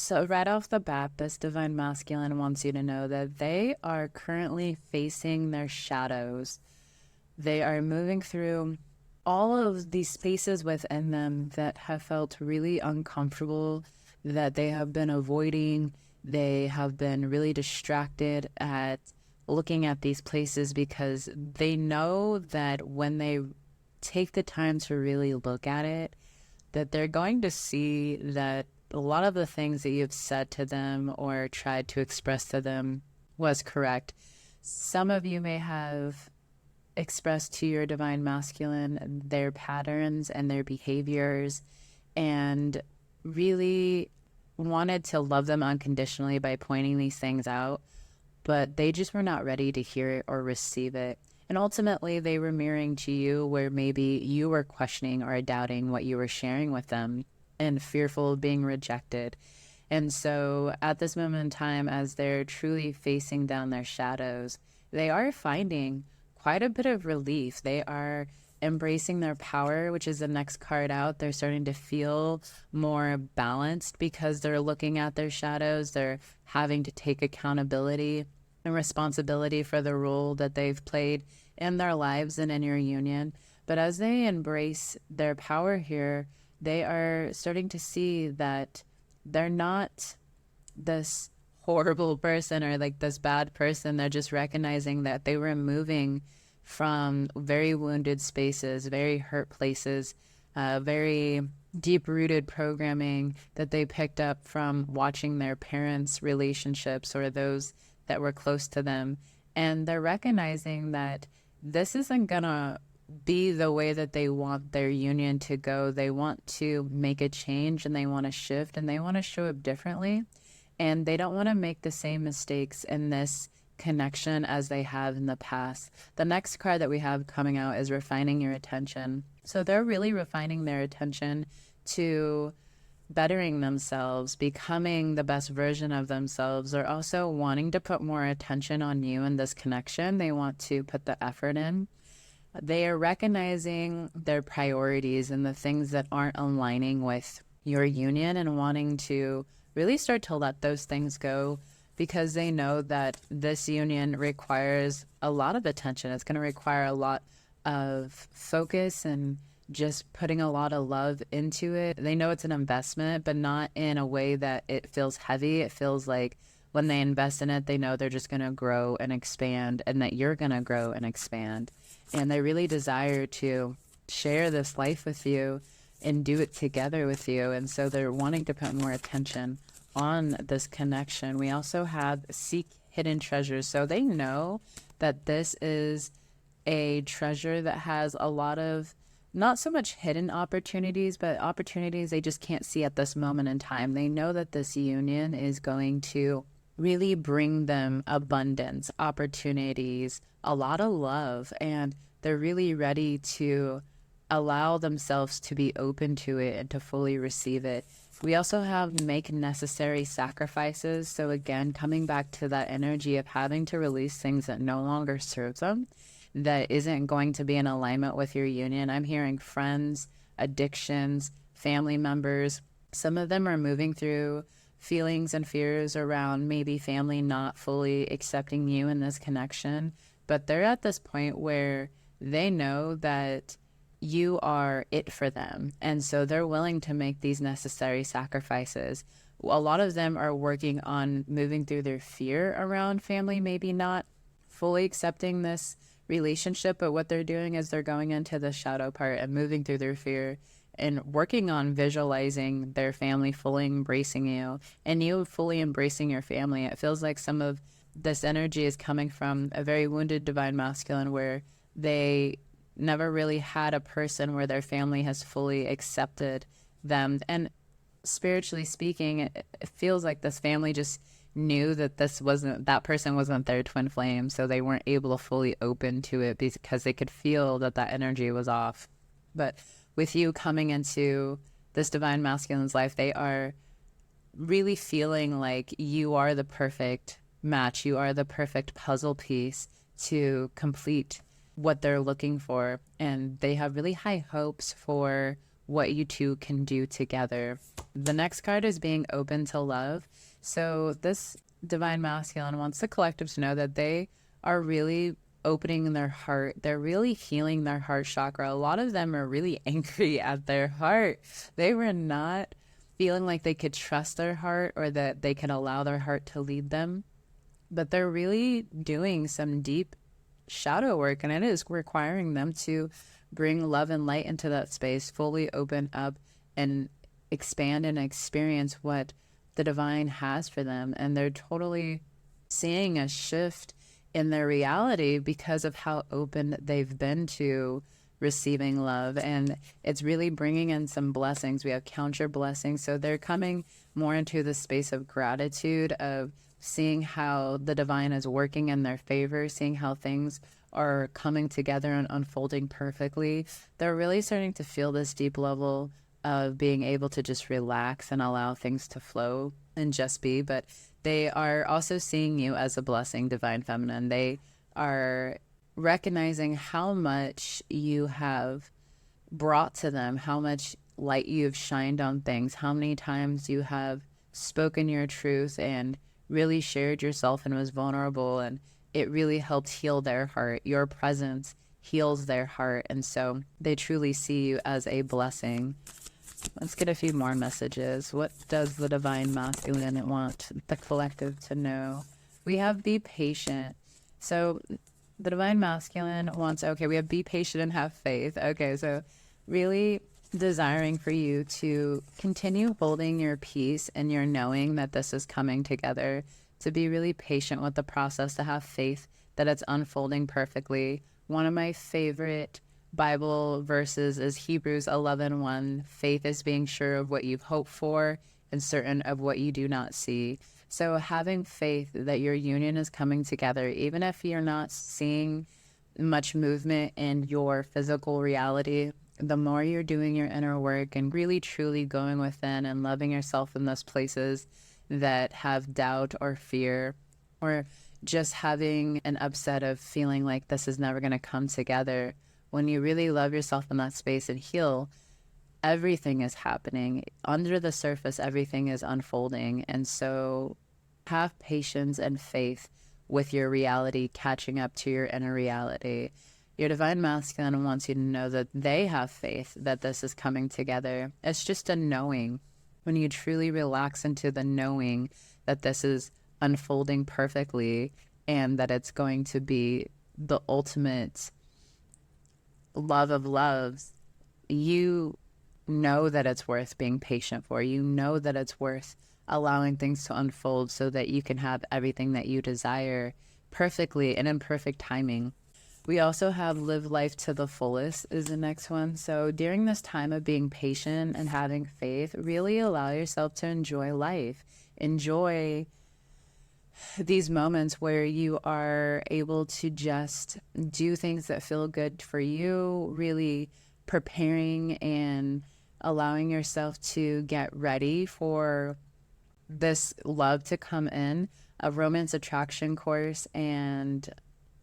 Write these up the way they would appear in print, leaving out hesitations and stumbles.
So right off the bat, this divine masculine wants you to know that they are currently facing their shadows. They are moving through all of these spaces within them that have felt really uncomfortable, that they have been avoiding. They have been really distracted at looking at these places because they know that when they take the time to really look at it, that they're going to see that a lot of the things that you've said to them or tried to express to them was correct. Some of you may have expressed to your divine masculine their patterns and their behaviors and really wanted to love them unconditionally by pointing these things out, but they just were not ready to hear it or receive it. And ultimately, they were mirroring to you where maybe you were questioning or doubting what you were sharing with them and fearful of being rejected. And so at this moment in time, as they're truly facing down their shadows, they are finding quite a bit of relief. They are embracing their power, which is the next card out. They're starting to feel more balanced because they're looking at their shadows. They're having to take accountability and responsibility for the role that they've played in their lives and in your union. But as they embrace their power here, they are starting to see that they're not this horrible person or like this bad person. They're just recognizing that they were moving from very wounded spaces, very hurt places, very deep-rooted programming that they picked up from watching their parents' relationships or those that were close to them. And they're recognizing that this isn't gonna be the way that they want their union to go. They want to make a change and they want to shift and they want to show up differently. And they don't want to make the same mistakes in this connection as they have in the past. The next card that we have coming out is refining your attention. So they're really refining their attention to bettering themselves, becoming the best version of themselves. They're also wanting to put more attention on you in this connection. They want to put the effort in. They are recognizing their priorities and the things that aren't aligning with your union and wanting to really start to let those things go because they know that this union requires a lot of attention. It's going to require a lot of focus and just putting a lot of love into it. They know it's an investment, but not in a way that it feels heavy. It feels like when they invest in it, they know they're just going to grow and expand and that you're going to grow and expand. And they really desire to share this life with you and do it together with you. And so they're wanting to put more attention on this connection. We also have seek hidden treasures. So they know that this is a treasure that has a lot of not so much hidden opportunities, but opportunities they just can't see at this moment in time. They know that this union is going to really bring them abundance, opportunities, a lot of love, and they're really ready to allow themselves to be open to it and to fully receive it. We also have make necessary sacrifices. So again, coming back to that energy of having to release things that no longer serve them, that isn't going to be in alignment with your union. I'm hearing friends, addictions, family members. Some of them are moving through feelings and fears around maybe family not fully accepting you in this connection, but they're at this point where they know that you are it for them. And so they're willing to make these necessary sacrifices. A lot of them are working on moving through their fear around family, maybe not fully accepting this relationship, but what they're doing is they're going into the shadow part and moving through their fear and working on visualizing their family fully embracing you and you fully embracing your family. It feels like some of this energy is coming from a very wounded divine masculine where they never really had a person where their family has fully accepted them. And spiritually speaking, it feels like this family just knew that that person wasn't their twin flame, so they weren't able to fully open to it because they could feel that energy was off. But with you coming into this divine masculine's life, they are really feeling like you are the perfect match. You are the perfect puzzle piece to complete what they're looking for. And they have really high hopes for what you two can do together. The next card is being open to love. So this divine masculine wants the collective to know that they are really opening their heart. They're really healing their heart chakra. A lot of them are really angry at their heart. They were not feeling like they could trust their heart or that they can allow their heart to lead them. But they're really doing some deep shadow work, and it is requiring them to bring love and light into that space, fully open up and expand and experience what the divine has for them. And they're totally seeing a shift in their reality because of how open they've been to receiving love. And it's really bringing in some blessings. We have counter blessings. So they're coming more into the space of gratitude, of seeing how the divine is working in their favor, seeing how things are coming together and unfolding perfectly. They're really starting to feel this deep level of being able to just relax and allow things to flow and just be. But they are also seeing you as a blessing, divine feminine. They are recognizing how much you have brought to them, how much light you've shined on things, how many times you have spoken your truth and really shared yourself and was vulnerable, and it really helped heal their heart. Your presence heals their heart, and so they truly see you as a blessing. Let's get a few more messages. What does the divine masculine want the collective to know? We have be patient. So the divine masculine wants, okay, we have be patient and have faith. Okay, so really desiring for you to continue holding your peace and your knowing that this is coming together, to be really patient with the process, to have faith that it's unfolding perfectly. One of my favorite Bible verses is Hebrews 11:1. Faith is being sure of what you've hoped for and certain of what you do not see. So having faith that your union is coming together, even if you're not seeing much movement in your physical reality, the more you're doing your inner work and really truly going within and loving yourself in those places that have doubt or fear, or just having an upset of feeling like this is never going to come together. When you really love yourself in that space and heal, everything is happening. Under the surface, everything is unfolding. And so have patience and faith with your reality catching up to your inner reality. Your divine masculine wants you to know that they have faith that this is coming together. It's just a knowing. When you truly relax into the knowing that this is unfolding perfectly and that it's going to be the ultimate love of loves, you know that it's worth being patient for. You know that it's worth allowing things to unfold so that you can have everything that you desire perfectly and in perfect timing. We also have live life to the fullest is the next one. So during this time of being patient and having faith, really allow yourself to enjoy life. Enjoy these moments where you are able to just do things that feel good for you, really preparing and allowing yourself to get ready for this love to come in. A romance attraction course and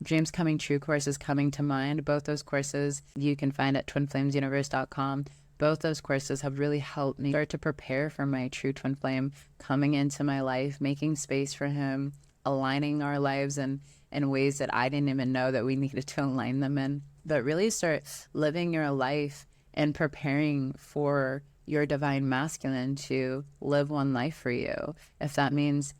Dreams Coming True course is coming to mind. Both those courses you can find at twinflamesuniverse.com. Both those courses have really helped me start to prepare for my true twin flame coming into my life, making space for him, aligning our lives in ways that I didn't even know that we needed to align them in. But really start living your life and preparing for your divine masculine to live one life for you. If that means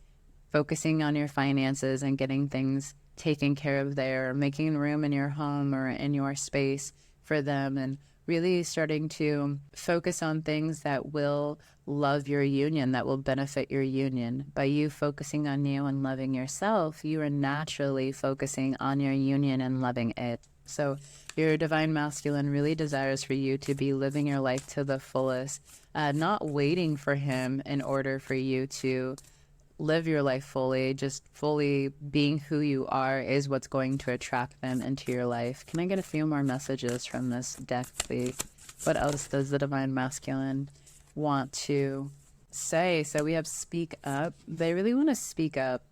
focusing on your finances and getting things taken care of there, making room in your home or in your space for them, and really starting to focus on things that will love your union, that will benefit your union. By you focusing on you and loving yourself, you are naturally focusing on your union and loving it. So your divine masculine really desires for you to be living your life to the fullest, not waiting for him in order for you to live your life fully. Just fully being who you are is what's going to attract them into your life. Can I get a few more messages from this deck, please? What else does the divine masculine want to say? So we have speak up. They really want to speak up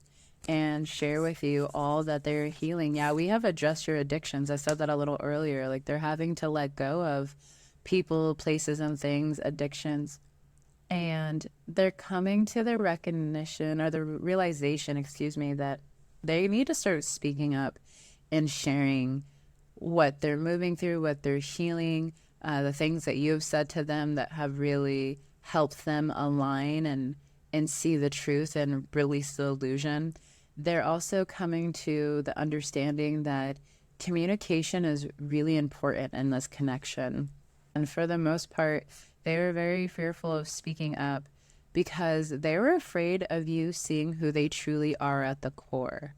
and share with you all that they're healing. Yeah, we have address your addictions. I said that a little earlier. Like, they're having to let go of people, places, and things, addictions. And they're coming to the recognition or the realization, that they need to start speaking up and sharing what they're moving through, what they're healing, the things that you've said to them that have really helped them align and see the truth and release the illusion. They're also coming to the understanding that communication is really important in this connection. And for the most part, they were very fearful of speaking up because they were afraid of you seeing who they truly are at the core.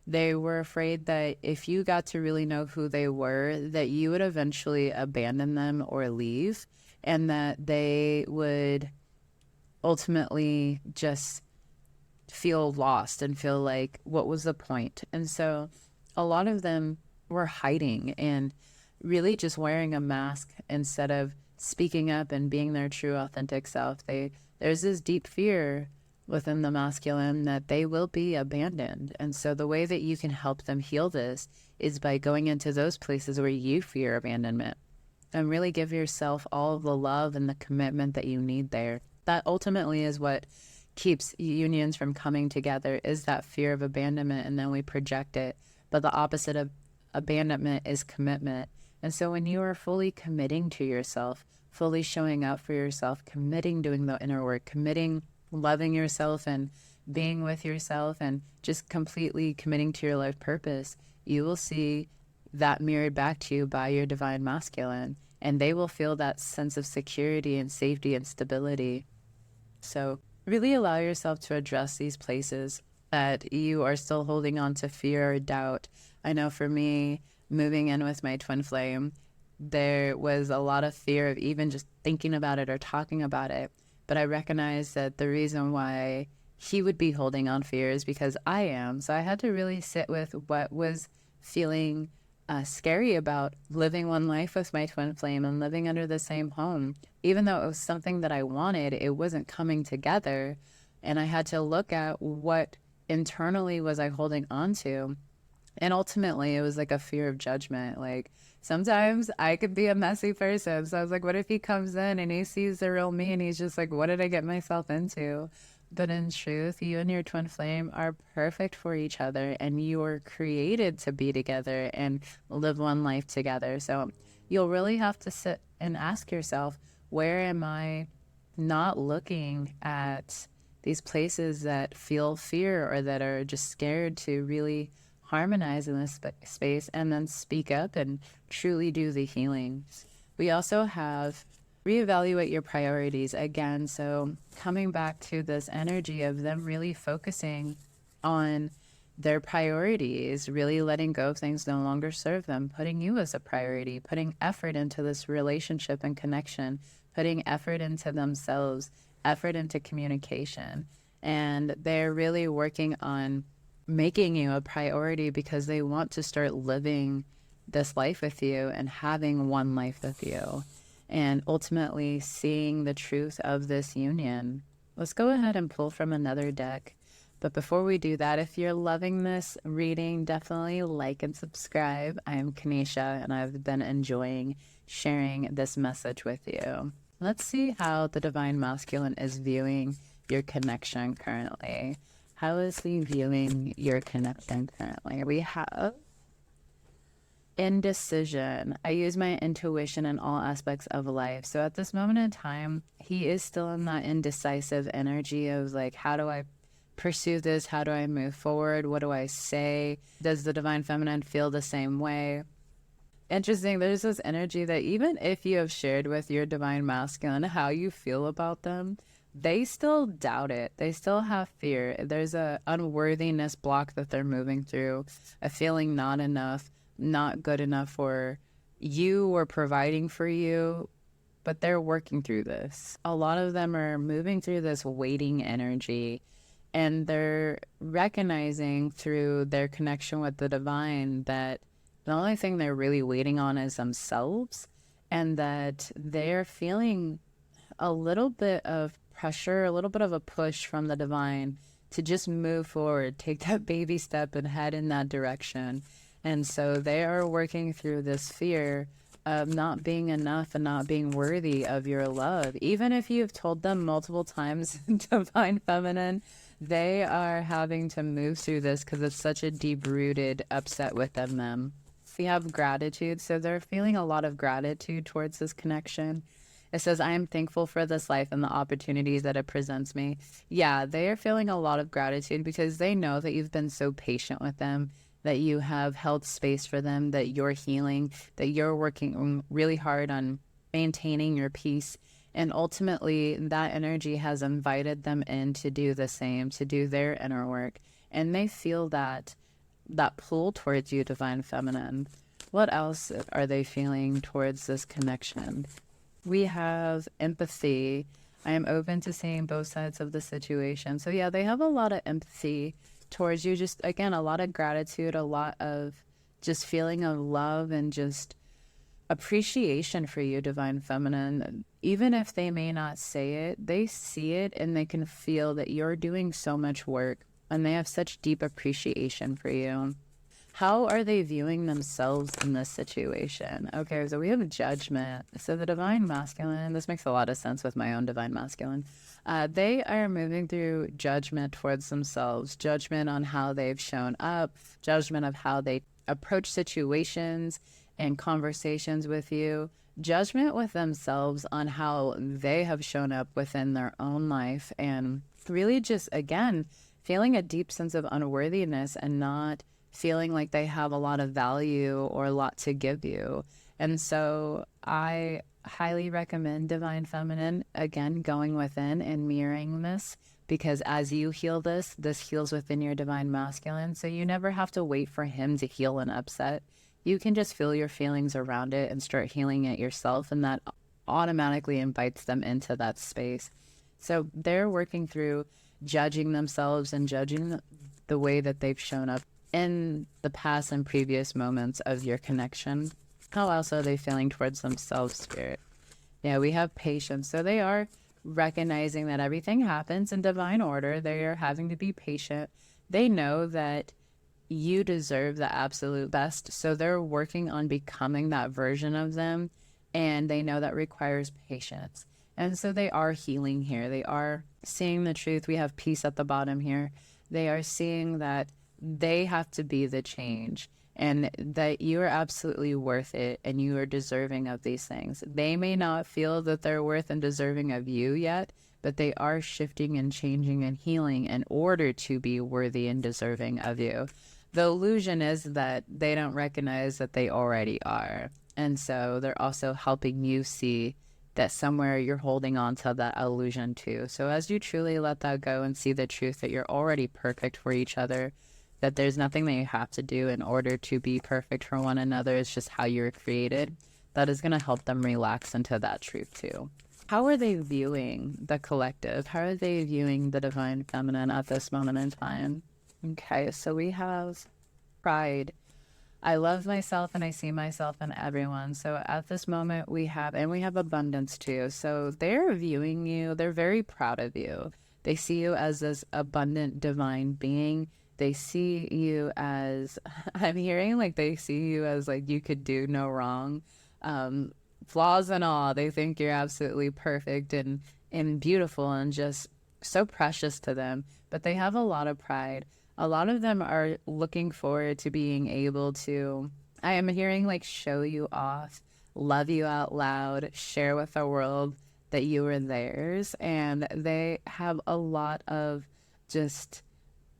They were afraid that if you got to really know who they were, that you would eventually abandon them or leave, and that they would ultimately just feel lost and feel like, what was the point? And so a lot of them were hiding and really just wearing a mask instead of speaking up and being their true authentic self. There's this deep fear within the masculine that they will be abandoned. And so the way that you can help them heal this is by going into those places where you fear abandonment and really give yourself all of the love and the commitment that you need there. That ultimately is what keeps unions from coming together, is that fear of abandonment, and then we project it. But the opposite of abandonment is commitment. And so when you are fully committing to yourself, fully showing up for yourself, committing, doing the inner work, committing, loving yourself and being with yourself, and just completely committing to your life purpose, you will see that mirrored back to you by your divine masculine, and they will feel that sense of security and safety and stability. So really allow yourself to address these places that you are still holding on to fear or doubt. I know for me, moving in with my twin flame, there was a lot of fear of even just thinking about it or talking about it. But I recognized that the reason why he would be holding on fear is because I am. So I had to really sit with what was feeling scary about living one life with my twin flame and living under the same home. Even though it was something that I wanted, it wasn't coming together. And I had to look at what internally was I holding on to. And ultimately, it was like a fear of judgment. Like, sometimes I could be a messy person. So I was like, what if he comes in and he sees the real me and he's just like, what did I get myself into? But in truth, you and your twin flame are perfect for each other, and you were created to be together and live one life together. So you'll really have to sit and ask yourself, where am I not looking at these places that feel fear or that are just scared to really harmonize in this space, and then speak up and truly do the healing. We also have reevaluate your priorities again. So coming back to this energy of them really focusing on their priorities, really letting go of things no longer serve them, putting you as a priority, putting effort into this relationship and connection, putting effort into themselves, effort into communication. And they're really working on making you a priority because they want to start living this life with you and having one life with you, and ultimately seeing the truth of this union. Let's go ahead and pull from another deck. But before we do that, if you're loving this reading, definitely like and subscribe. I am Kanisha, and I've been enjoying sharing this message with you. Let's see how the Divine Masculine is viewing your connection currently. How is he viewing your connection currently? We have indecision. I use my intuition in all aspects of life. So at this moment in time, he is still in that indecisive energy of like, how do I pursue this? How do I move forward? What do I say? Does the Divine Feminine feel the same way? Interesting. There's this energy that even if you have shared with your Divine Masculine how you feel about them, they still doubt it. They still have fear. There's a unworthiness block that they're moving through, a feeling not enough, not good enough for you or providing for you, but they're working through this. A lot of them are moving through this waiting energy, and they're recognizing through their connection with the divine that the only thing they're really waiting on is themselves, and that they're feeling a little bit of pressure, a little bit of a push from the divine to just move forward, take that baby step and head in that direction. And so they are working through this fear of not being enough and not being worthy of your love. Even if you've told them multiple times, Divine Feminine, they are having to move through this because it's such a deep-rooted upset within them. We have gratitude, so they're feeling a lot of gratitude towards this connection. It says, I am thankful for this life and the opportunities that it presents me. Yeah, they are feeling a lot of gratitude because they know that you've been so patient with them, that you have held space for them, that you're healing, that you're working really hard on maintaining your peace. And ultimately, that energy has invited them in to do the same, to do their inner work. And they feel that pull towards you, Divine Feminine. What else are they feeling towards this connection? We have empathy. I am open to seeing both sides of the situation. So yeah, they have a lot of empathy towards you. Just, again, a lot of gratitude, a lot of just feeling of love and just appreciation for you, Divine Feminine. Even if they may not say it, they see it and they can feel that you're doing so much work and they have such deep appreciation for you. How are they viewing themselves in this situation? Okay, so we have judgment. So the Divine Masculine, this makes a lot of sense with my own Divine Masculine. They are moving through judgment towards themselves, judgment on how they've shown up, judgment of how they approach situations and conversations with you, judgment with themselves on how they have shown up within their own life, and really just, again, feeling a deep sense of unworthiness and not feeling like they have a lot of value or a lot to give you. And so I highly recommend, Divine Feminine, again, going within and mirroring this, because as you heal this, this heals within your Divine Masculine. So you never have to wait for him to heal an upset. You can just feel your feelings around it and start healing it yourself, and that automatically invites them into that space. So they're working through judging themselves and judging the way that they've shown up in the past and previous moments of your connection. How else are they feeling towards themselves, Spirit? Yeah, we have patience. So they are recognizing that everything happens in divine order. They are having to be patient. They know that you deserve the absolute best. So they're working on becoming that version of them. And they know that requires patience. And so they are healing here. They are seeing the truth. We have peace at the bottom here. They are seeing that they have to be the change and that you are absolutely worth it and you are deserving of these things. They may not feel that they're worth and deserving of you yet, but they are shifting and changing and healing in order to be worthy and deserving of you. The illusion is that they don't recognize that they already are. And so they're also helping you see that somewhere you're holding on to that illusion too. So as you truly let that go and see the truth that you're already perfect for each other, that there's nothing that you have to do in order to be perfect for one another, it's just how you're created, that is going to help them relax into that truth too. How are they viewing the collective? How are they viewing the Divine Feminine at this moment in time? Okay, so we have pride. I love myself and I see myself in everyone. So at this moment we have abundance too. So they're viewing you, they're very proud of you. They see you as this abundant divine being. They see you as, I'm hearing like they see you as like you could do no wrong. Flaws and all, they think you're absolutely perfect and beautiful and just so precious to them. But they have a lot of pride. A lot of them are looking forward to being able to, I am hearing like show you off, love you out loud, share with the world that you are theirs. And they have a lot of just,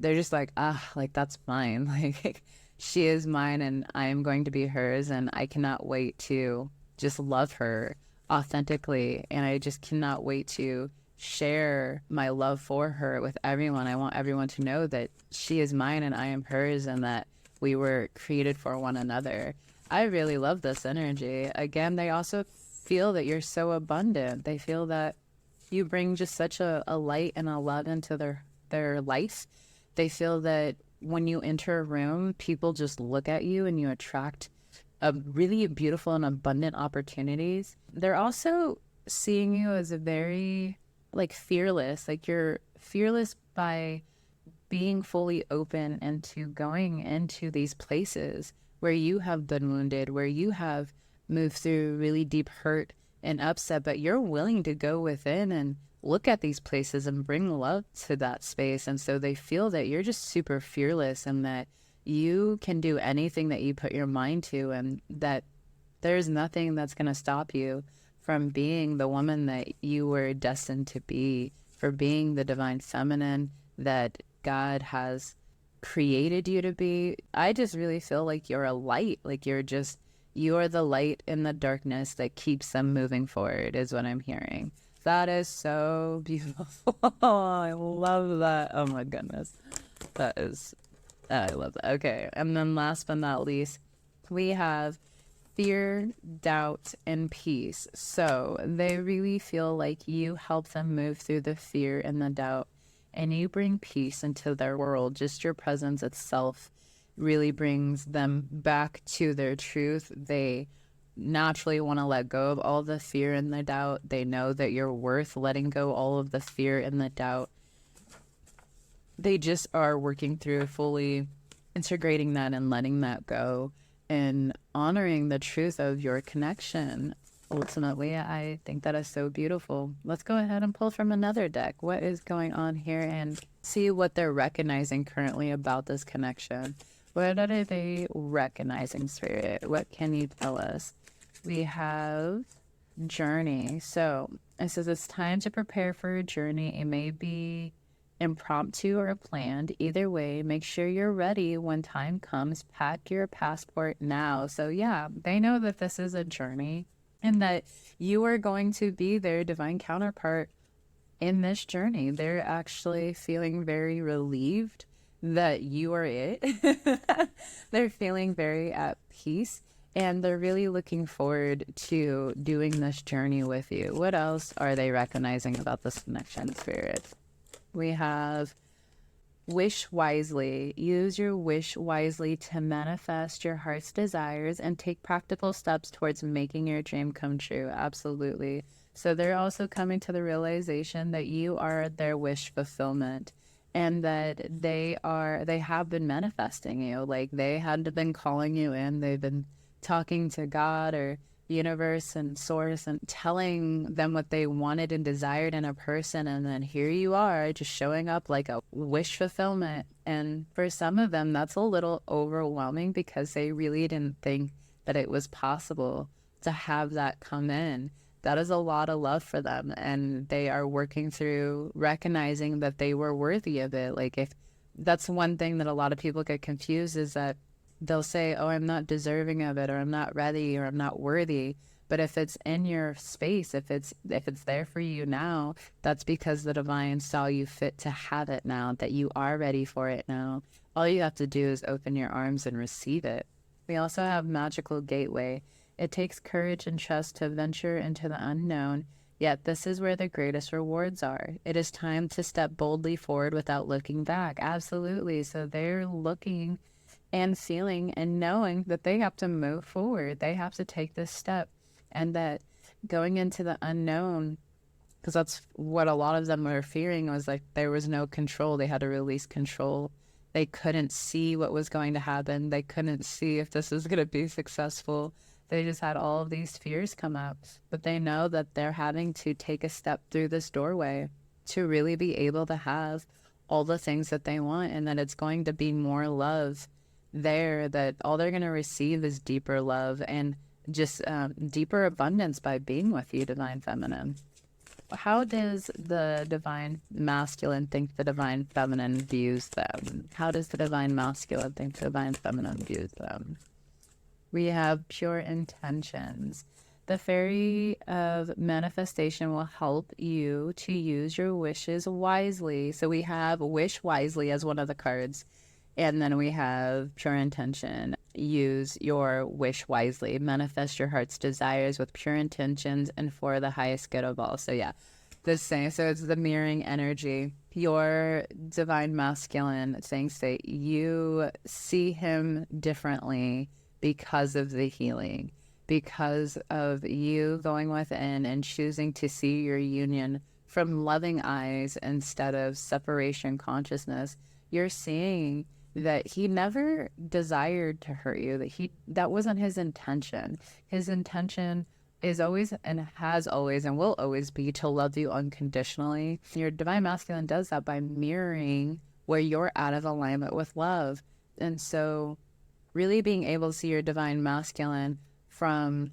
they're just like, like that's mine. Like she is mine and I am going to be hers. And I cannot wait to just love her authentically. And I just cannot wait to share my love for her with everyone. I want everyone to know that she is mine and I am hers and that we were created for one another. I really love this energy. Again, they also feel that you're so abundant. They feel that you bring just such a light and a love into their life. They feel that when you enter a room, people just look at you and you attract a really beautiful and abundant opportunities. They're also seeing you as a very like fearless, like you're fearless by being fully open into going into these places where you have been wounded, where you have move through really deep hurt and upset, but you're willing to go within and look at these places and bring love to that space. And so they feel that you're just super fearless and that you can do anything that you put your mind to, and that there's nothing that's going to stop you from being the woman that you were destined to be, for being the divine feminine that God has created you to be. I just really feel like you're a light, like you're the light in the darkness that keeps them moving forward, is what I'm hearing. That is so beautiful. I love that. Oh my goodness. I love that. Okay. And then last but not least, we have fear, doubt, and peace. So they really feel like you help them move through the fear and the doubt, and you bring peace into their world. Just your presence itself really brings them back to their truth. They naturally want to let go of all the fear and the doubt. They know that you're worth letting go all of the fear and the doubt. They just are working through fully integrating that and letting that go and honoring the truth of your connection. Ultimately, I think that is so beautiful. Let's go ahead and pull from another deck. What is going on here, and see what they're recognizing currently about this connection. What are they recognizing, Spirit? What can you tell us? We have journey. So it says it's time to prepare for a journey. It may be impromptu or planned. Either way, make sure you're ready when time comes. Pack your passport now. So yeah, they know that this is a journey and that you are going to be their divine counterpart in this journey. They're actually feeling very relieved that you are it. They're feeling very at peace, and they're really looking forward to doing this journey with you. What else are they recognizing about this connection, Spirit? We have wish wisely. Use your wish wisely to manifest your heart's desires and take practical steps towards making your dream come true. Absolutely. So they're also coming to the realization that you are their wish fulfillment, and that they have been manifesting you. Like, they had been calling you in. They've been talking to God or universe and source and telling them what they wanted and desired in a person, and then here you are just showing up like a wish fulfillment. And for some of them, that's a little overwhelming because they really didn't think that it was possible to have that come in. That is a lot of love for them, and they are working through recognizing that they were worthy of it. Like, if that's one thing that a lot of people get confused, is that they'll say, oh, I'm not deserving of it, or I'm not ready, or I'm not worthy. But if it's in your space, if it's there for you now, that's because the divine saw you fit to have it now, that you are ready for it now. All you have to do is open your arms and receive it. We also have magical gateway. It takes courage and trust to venture into the unknown, yet this is where the greatest rewards are. It is time to step boldly forward without looking back. Absolutely. So they're looking and feeling and knowing that they have to move forward. They have to take this step, and that going into the unknown, because that's what a lot of them were fearing, was like there was no control. They had to release control. They couldn't see what was going to happen. They couldn't see if this was going to be successful. They just had all of these fears come up, but they know that they're having to take a step through this doorway to really be able to have all the things that they want, and that it's going to be more love there, that all they're going to receive is deeper love and just deeper abundance by being with you, divine feminine. How does the divine masculine think the divine feminine views them? How does the divine masculine think the divine feminine views them? We have pure intentions. The fairy of manifestation will help you to use your wishes wisely. So we have wish wisely as one of the cards. And then we have pure intention. Use your wish wisely. Manifest your heart's desires with pure intentions and for the highest good of all. So yeah, the same. So it's the mirroring energy. Your divine masculine thinks that you see him differently because of the healing, because of you going within and choosing to see your union from loving eyes instead of separation consciousness. You're seeing that he never desired to hurt you, that wasn't his intention. His intention is always and has always and will always be to love you unconditionally. Your divine masculine does that by mirroring where you're out of alignment with love. And so really being able to see your divine masculine from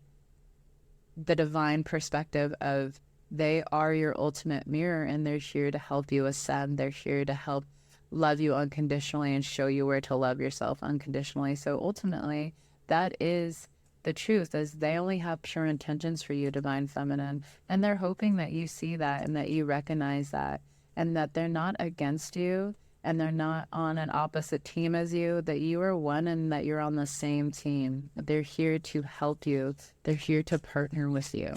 the divine perspective of they are your ultimate mirror, and they're here to help you ascend. They're here to help love you unconditionally and show you where to love yourself unconditionally. So ultimately, that is the truth, is they only have pure intentions for you, divine feminine, and they're hoping that you see that and that you recognize that, and that they're not against you and they're not on an opposite team as you, that you are one and that you're on the same team. They're here to help you. They're here to partner with you.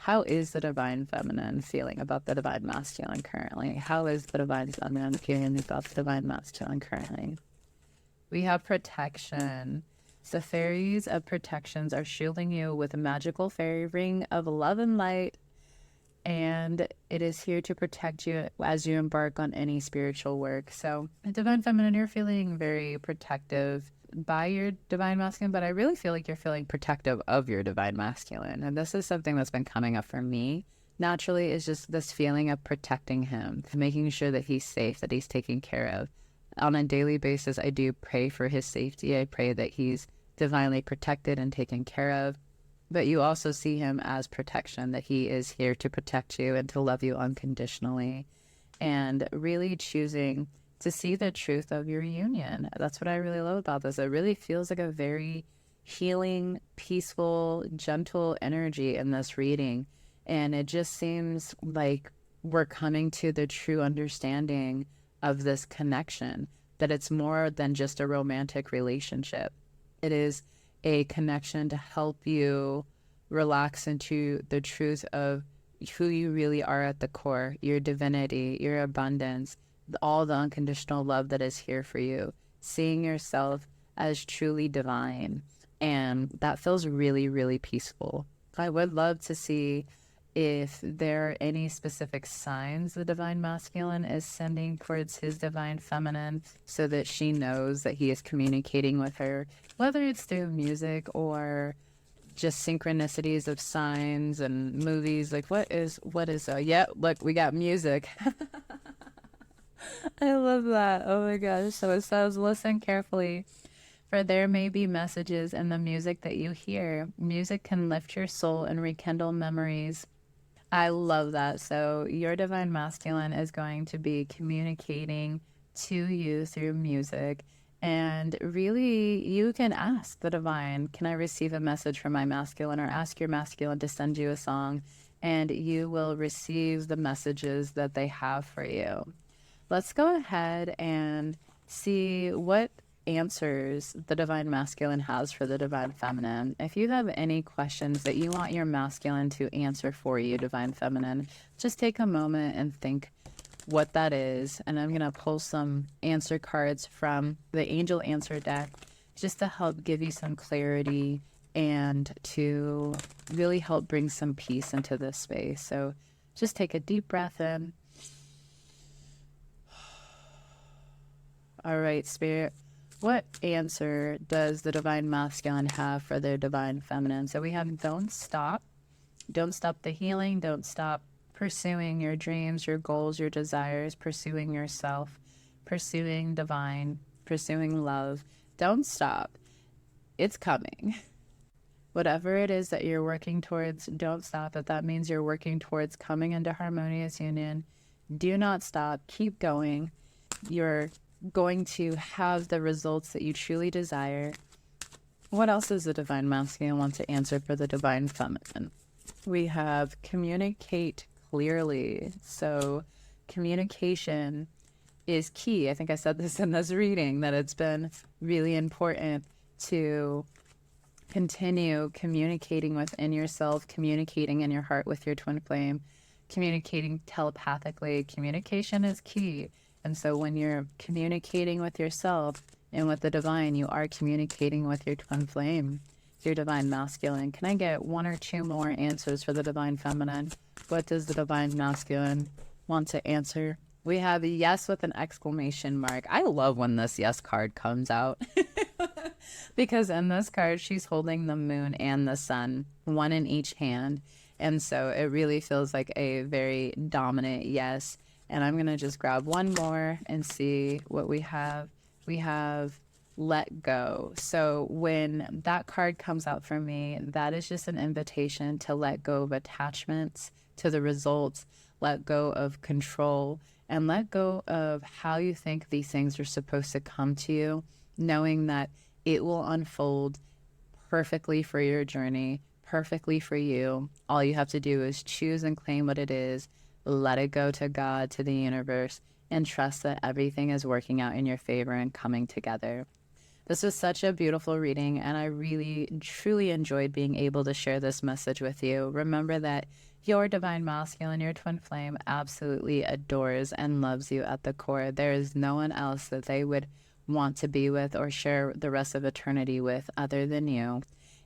How is the divine feminine feeling about the divine masculine currently? How is the divine feminine feeling about the divine masculine currently? We have protection. The fairies of protections are shielding you with a magical fairy ring of love and light, and it is here to protect you as you embark on any spiritual work. So, divine feminine, you're feeling very protective by your divine masculine, but I really feel like you're feeling protective of your divine masculine. And this is something that's been coming up for me naturally, is just this feeling of protecting him, making sure that he's safe, that he's taken care of. On a daily basis, I do pray for his safety. I pray that he's divinely protected and taken care of. But you also see him as protection, that he is here to protect you and to love you unconditionally, and really choosing to see the truth of your union. That's what I really love about this. It really feels like a very healing, peaceful, gentle energy in this reading. And it just seems like we're coming to the true understanding of this connection, that it's more than just a romantic relationship. It is a connection to help you relax into the truth of who you really are at the core, your divinity, your abundance, all the unconditional love that is here for you, seeing yourself as truly divine. And that feels really, really peaceful. I would love to see if there are any specific signs the divine masculine is sending towards his divine feminine, so that she knows that he is communicating with her, whether it's through music or just synchronicities of signs and movies. Like what is yeah, look, we got music. I love that. Oh my gosh. So it says, listen carefully, for there may be messages in the music that you hear. Music can lift your soul and rekindle memories. I love that. So your divine masculine is going to be communicating to you through music. And really, you can ask the divine, can I receive a message from my masculine? Or ask your masculine to send you a song, and you will receive the messages that they have for you. Let's go ahead and see what answers the divine masculine has for the divine feminine. If you have any questions that you want your masculine to answer for you, divine feminine, just take a moment and think what that is. And I'm going to pull some answer cards from the angel answer deck just to help give you some clarity and to really help bring some peace into this space. So just take a deep breath in. All right, Spirit, what answer does the divine masculine have for their divine feminine? So we have don't stop. Don't stop the healing. Don't stop pursuing your dreams, your goals, your desires, pursuing yourself, pursuing divine, pursuing love. Don't stop. It's coming. Whatever it is that you're working towards, don't stop. If that means you're working towards coming into harmonious union, do not stop. Keep going. You're going to have the results that you truly desire. What else does the divine masculine want to answer for the divine feminine? We have communicate clearly. So communication is key. I think I said this in this reading, that it's been really important to continue communicating within yourself, communicating in your heart with your twin flame, communicating telepathically. Communication is key. And so when you're communicating with yourself and with the divine, you are communicating with your twin flame, your divine masculine. Can I get one or two more answers for the divine feminine? What does the divine masculine want to answer We have yes with an exclamation mark. I love when this yes card comes out because in this card, she's holding the moon and the sun, one in each hand. And so it really feels like a very dominant yes. And I'm going to just grab one more and see what we have. We have let go. So when that card comes out for me, that is just an invitation to let go of attachments to the results, let go of control, and let go of how you think these things are supposed to come to you, knowing that it will unfold perfectly for your journey, perfectly for you. All you have to do is choose and claim what it is, let it go to God, to the universe, and trust that everything is working out in your favor and coming together. This was such a beautiful reading, and I really, truly enjoyed being able to share this message with you. Remember that your divine masculine, your twin flame, absolutely adores and loves you at the core. There is no one else that they would want to be with or share the rest of eternity with other than you.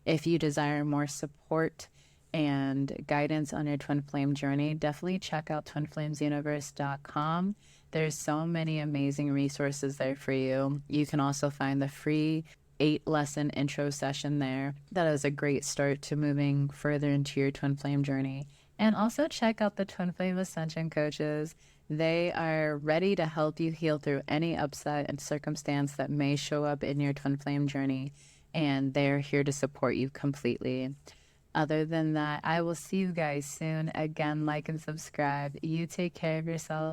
If you desire more support and guidance on your twin flame journey, definitely check out twinflamesuniverse.com. There's so many amazing resources there for you. You can also find the free 8-lesson intro session there. That is a great start to moving further into your twin flame journey. And also check out the Twin Flame Ascension coaches. They are ready to help you heal through any upset and circumstance that may show up in your twin flame journey. And they're here to support you completely. Other than that, I will see you guys soon. Again, like and subscribe. You take care of yourself.